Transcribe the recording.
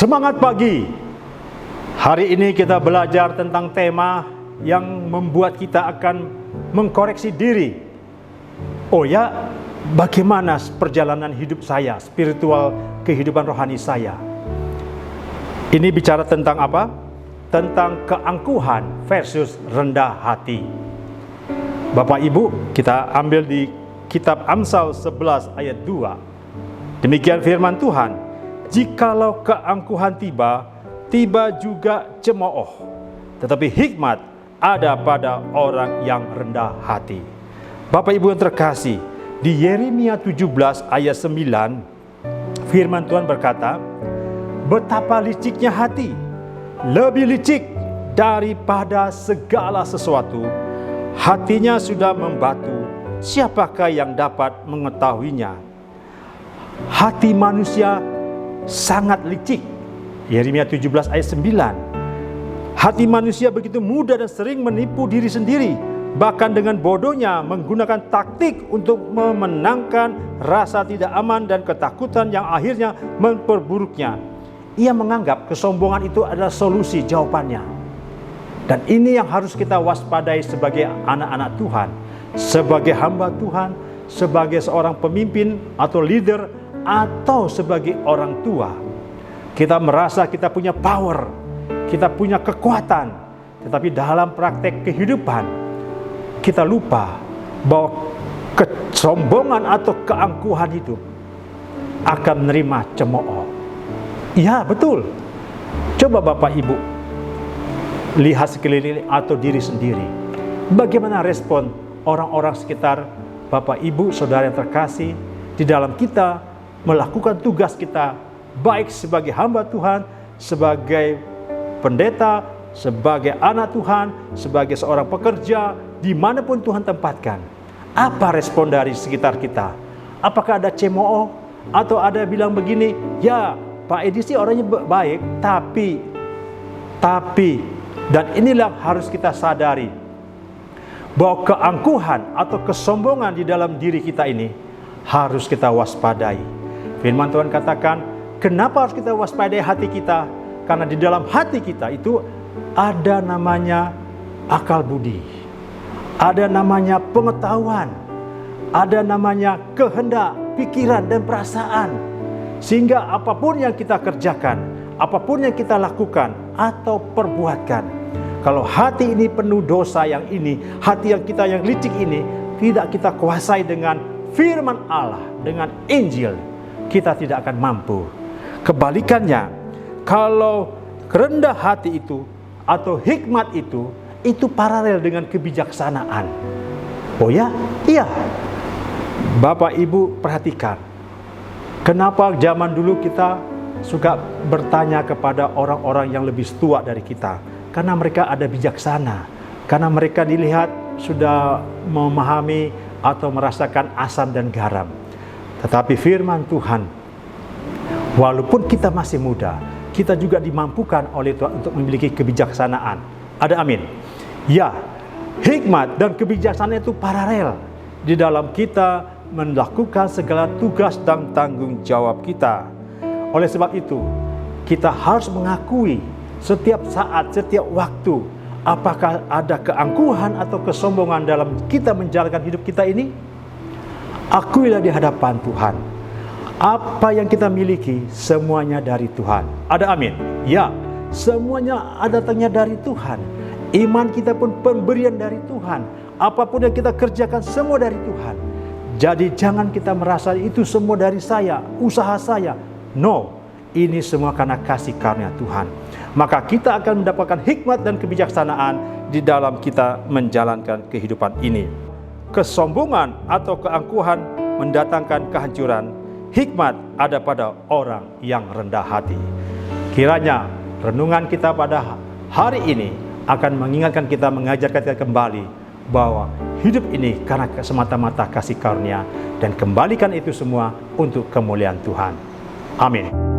Semangat pagi. Hari ini kita belajar tentang tema yang membuat kita akan mengkoreksi diri. Oh ya, bagaimana perjalanan hidup saya, spiritual, kehidupan rohani saya. Ini bicara tentang apa? Tentang keangkuhan versus rendah hati. Bapak Ibu, kita ambil di kitab Amsal 11 ayat 2. Demikian firman Tuhan. Jikalau keangkuhan tiba, tiba juga cemooh. Tetapi hikmat ada pada orang yang rendah hati. Bapak Ibu yang terkasih, di Yeremia 17 ayat 9, firman Tuhan berkata, betapa liciknya hati, lebih licik daripada segala sesuatu. Hatinya sudah membatu, siapakah yang dapat mengetahuinya? Hati manusia sangat licik. Yeremia 17 ayat 9. Hati manusia begitu mudah dan sering menipu diri sendiri, bahkan dengan bodohnya menggunakan taktik untuk memenangkan rasa tidak aman dan ketakutan yang akhirnya memperburuknya. Ia menganggap kesombongan itu adalah solusi jawabannya. Dan ini yang harus kita waspadai sebagai anak-anak Tuhan, sebagai hamba Tuhan, sebagai seorang pemimpin atau leader, atau sebagai orang tua. Kita merasa kita punya power, kita punya kekuatan, tetapi dalam praktek kehidupan kita lupa bahwa kesombongan atau keangkuhan hidup akan menerima cemooh. Iya, betul. Coba Bapak Ibu lihat sekeliling atau diri sendiri. Bagaimana respon orang-orang sekitar Bapak Ibu, saudara yang terkasih, di dalam kita melakukan tugas kita, baik sebagai hamba Tuhan, sebagai pendeta, sebagai anak Tuhan, sebagai seorang pekerja, dimanapun Tuhan tempatkan. Apa respon dari sekitar kita? Apakah ada cemooh? Atau ada bilang begini, ya Pak Edi sih orangnya baik, tapi, dan inilah harus kita sadari, bahwa keangkuhan atau kesombongan di dalam diri kita ini harus kita waspadai. Firman Tuhan katakan, kenapa harus kita waspadai hati kita? Karena di dalam hati kita itu ada namanya akal budi, ada namanya pengetahuan, ada namanya kehendak, pikiran dan perasaan. Sehingga apapun yang kita kerjakan, apapun yang kita lakukan atau perbuatkan, kalau hati ini penuh dosa yang ini, hati yang kita yang licik ini tidak kita kuasai dengan firman Allah, dengan Injil, kita tidak akan mampu. Kebalikannya, kalau rendah hati itu atau hikmat itu paralel dengan kebijaksanaan. Oh ya? Iya. Bapak Ibu perhatikan, kenapa zaman dulu kita suka bertanya kepada orang-orang yang lebih tua dari kita? Karena mereka ada bijaksana, karena mereka dilihat sudah memahami atau merasakan asam dan garam. Tetapi firman Tuhan, walaupun kita masih muda, kita juga dimampukan oleh Tuhan untuk memiliki kebijaksanaan. Ada amin? Ya, hikmat dan kebijaksanaan itu paralel di dalam kita melakukan segala tugas dan tanggung jawab kita. Oleh sebab itu, kita harus mengakui setiap saat, setiap waktu, apakah ada keangkuhan atau kesombongan dalam kita menjalankan hidup kita ini. Akuilah di hadapan Tuhan, apa yang kita miliki semuanya dari Tuhan. Ada amin? Ya, semuanya datangnya dari Tuhan. Iman kita pun pemberian dari Tuhan. Apapun yang kita kerjakan semua dari Tuhan. Jadi jangan kita merasa itu semua dari saya, usaha saya. No, ini semua karena kasih karunia Tuhan. Maka kita akan mendapatkan hikmat dan kebijaksanaan di dalam kita menjalankan kehidupan ini. Kesombongan atau keangkuhan mendatangkan kehancuran. Hikmat ada pada orang yang rendah hati. Kiranya renungan kita pada hari ini akan mengingatkan kita, mengajarkan kita kembali bahwa hidup ini karena semata-mata kasih karunia, dan kembalikan itu semua untuk kemuliaan Tuhan. Amin.